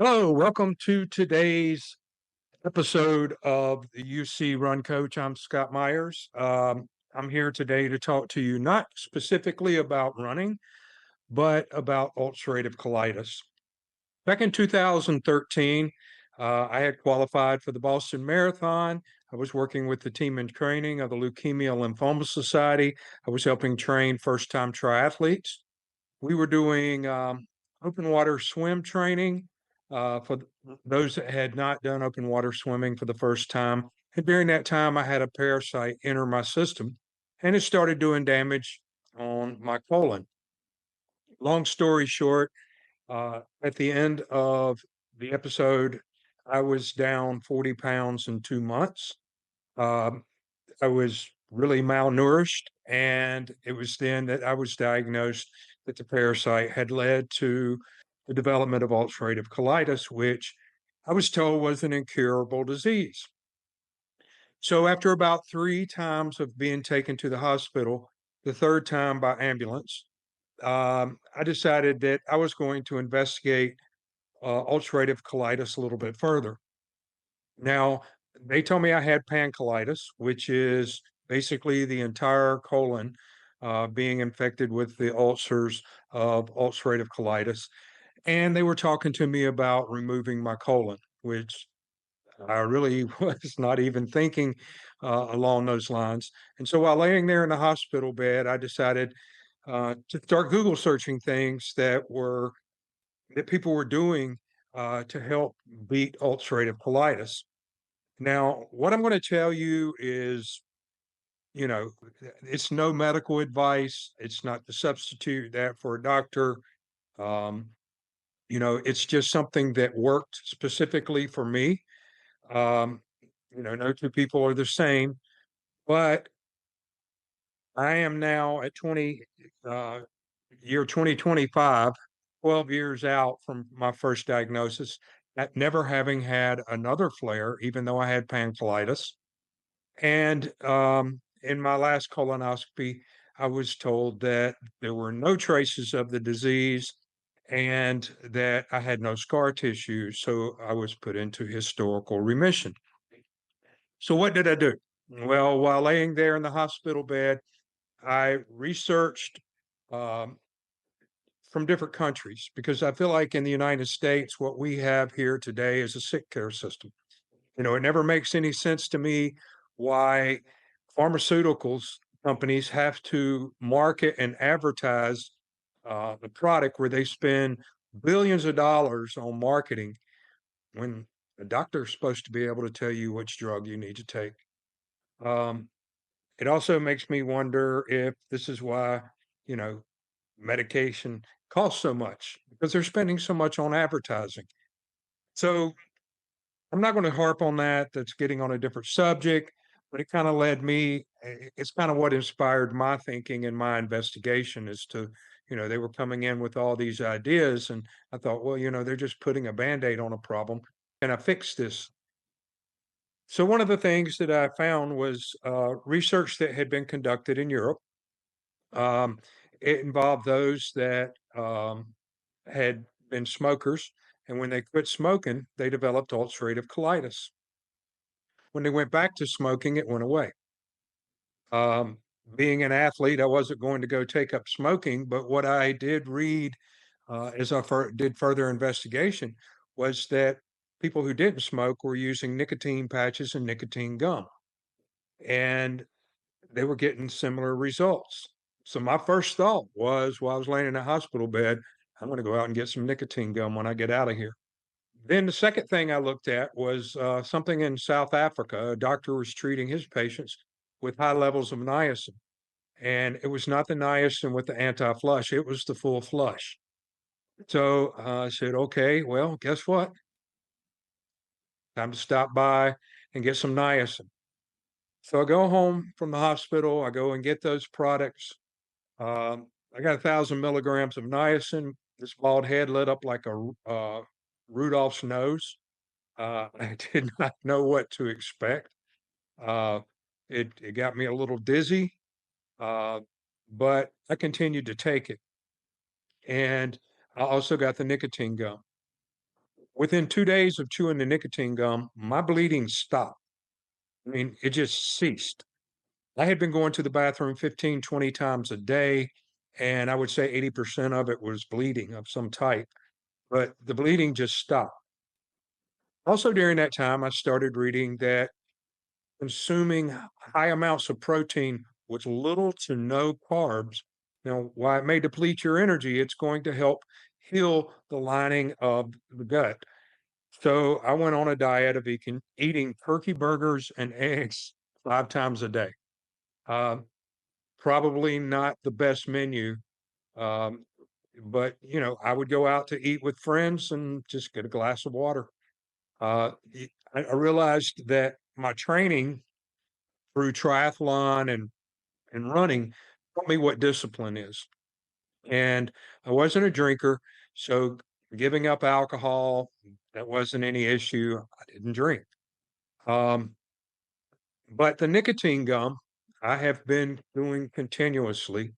Hello, welcome to today's episode of the UC Run Coach. I'm Scott Myers. I'm here today to talk to you not specifically about running, but about ulcerative colitis. Back in 2013, I had qualified for the Boston Marathon. I was working with the team in training of the Leukemia Lymphoma Society. I was helping train first time triathletes. We were doing open water swim training for those that had not done open water swimming for the first time. And during that time, I had a parasite enter my system and it started doing damage on my colon. Long story short, at the end of the episode, I was down 40 pounds in 2 months. Um, I was really malnourished, and it was then that I was diagnosed that the parasite had led to the development of ulcerative colitis, which I was told was an incurable disease. So after about 3 times of being taken to the hospital, the 3rd time by ambulance, I decided that I was going to investigate ulcerative colitis a little bit further. Now, they told me I had pancolitis, which is basically the entire colon being infected with the ulcers of ulcerative colitis. And they were talking to me about removing my colon, which I really was not even thinking along those lines. And so while laying there in the hospital bed, I decided to start Google searching things that people were doing to help beat ulcerative colitis. Now, what I'm going to tell you is, you know, it's no medical advice. It's not to substitute that for a doctor. Um, it's just something that worked specifically for me. Um, no two people are the same, but I am now at uh, year 2025, 12 years out from my first diagnosis, at never having had another flare, even though I had pancolitis. And in my last colonoscopy, I was told that there were no traces of the disease and that I had no scar tissue. So I was put into historical remission. So what did I do? Well, while laying there in the hospital bed, I researched um, from different countries because I feel like in the United States, what we have here today is a sick care system. It never makes any sense to me why pharmaceuticals companies have to market and advertise the product where they spend billions of dollars on marketing when a doctor is supposed to be able to tell you which drug you need to take. Um, it also makes me wonder if this is why, you know, medication costs so much because they're spending so much on advertising. So I'm not going to harp on that. That's getting on a different subject, but it kind of led me. It's kind of what inspired my thinking and my investigation as to, they were coming in with all these ideas. And I thought, well, they're just putting a band aid on a problem. And I fixed this? So, one of the things that I found was research that had been conducted in Europe. Um, it involved those that had been smokers. And when they quit smoking, they developed ulcerative colitis. When they went back to smoking, it went away. Um, Being an athlete, I wasn't going to go take up smoking, but what I did read as I did further investigation was that people who didn't smoke were using nicotine patches and nicotine gum, and they were getting similar results. So my first thought was, while I was laying in a hospital bed, I'm going to go out and get some nicotine gum when I get out of here. Then the second thing I looked at was something in South Africa. A doctor was treating his patients with high levels of niacin, and it was not the niacin with the anti-flush; it was the full flush. So I said, "Okay, well, guess what? Time to stop by and get some niacin." So I go home from the hospital. I go and get those products. I got 1,000 milligrams of niacin. This bald head lit up like a Rudolph's nose. I did not know what to expect. Uh, it got me a little dizzy, uh, but I continued to take it. And I also got the nicotine gum. Within 2 days of chewing the nicotine gum, my bleeding stopped. I mean, it just ceased. I had been going to the bathroom 15, 20 times a day, and I would say 80% of it was bleeding of some type, but the bleeding just stopped. Also, during that time, I started reading that consuming high amounts of protein with little to no carbs, while it may deplete your energy, it's going to help heal the lining of the gut. So I went on a diet of eating turkey burgers and eggs 5 times a day. Um, Probably not the best menu, um, but I would go out to eat with friends and just get a glass of water. I realized that my training through triathlon and running taught me what discipline is. And I wasn't a drinker, so giving up alcohol, that wasn't any issue. I didn't drink. Um, but the nicotine gum, I have been doing continuously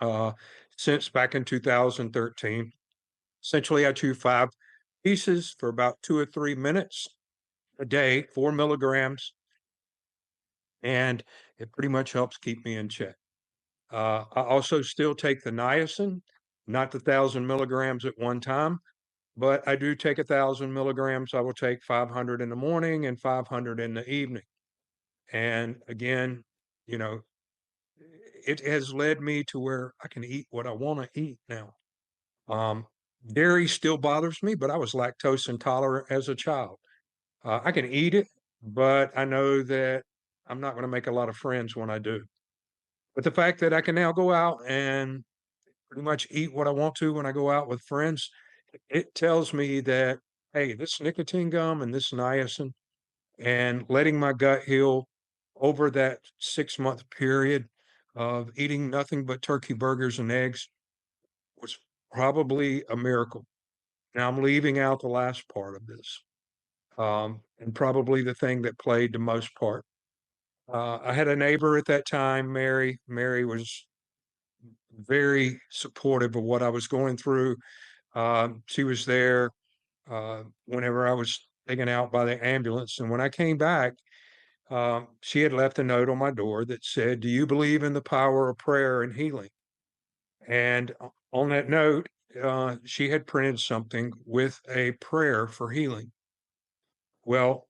uh, since back in 2013. Essentially, I chew 5 pieces for about 2 or 3 minutes a day, 4 milligrams, and it pretty much helps keep me in check. I also still take the niacin, not the 1,000 milligrams at one time, but I do take 1,000 milligrams. I will take 500 in the morning and 500 in the evening. And again, you know, it has led me to where I can eat what I want to eat now. Um, Dairy still bothers me, but I was lactose intolerant as a child. I can eat it, but I know that I'm not going to make a lot of friends when I do. But the fact that I can now go out and pretty much eat what I want to when I go out with friends, it tells me that, hey, this nicotine gum and this niacin and letting my gut heal over that 6 month period of eating nothing but turkey burgers and eggs was probably a miracle. Now I'm leaving out the last part of this, and probably the thing that played the most part. I had a neighbor at that time, Mary. Mary was very supportive of what I was going through. She was there whenever I was taken out by the ambulance. And when I came back, she had left a note on my door that said, "Do you believe in the power of prayer and healing?" And on that note, she had printed something with a prayer for healing. Well,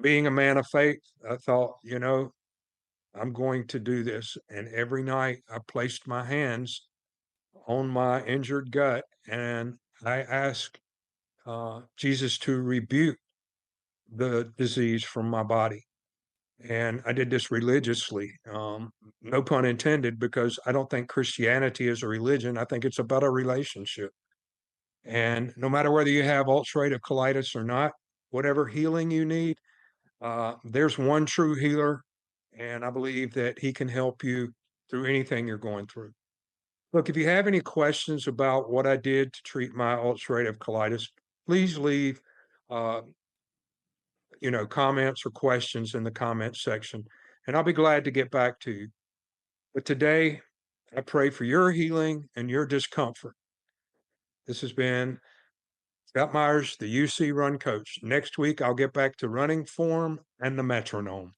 being a man of faith, I thought, I'm going to do this. And every night I placed my hands on my injured gut and I asked Jesus to rebuke the disease from my body. And I did this religiously, no pun intended, because I don't think Christianity is a religion. I think it's about a relationship. And no matter whether you have ulcerative colitis or not, whatever healing you need, there's one true healer. And I believe that he can help you through anything you're going through. Look, if you have any questions about what I did to treat my ulcerative colitis, please leave, uh, comments or questions in the comments section, and I'll be glad to get back to you. But today, I pray for your healing and your discomfort. This has been Scott Myers, the UC Run Coach. Next week, I'll get back to running form and the metronome.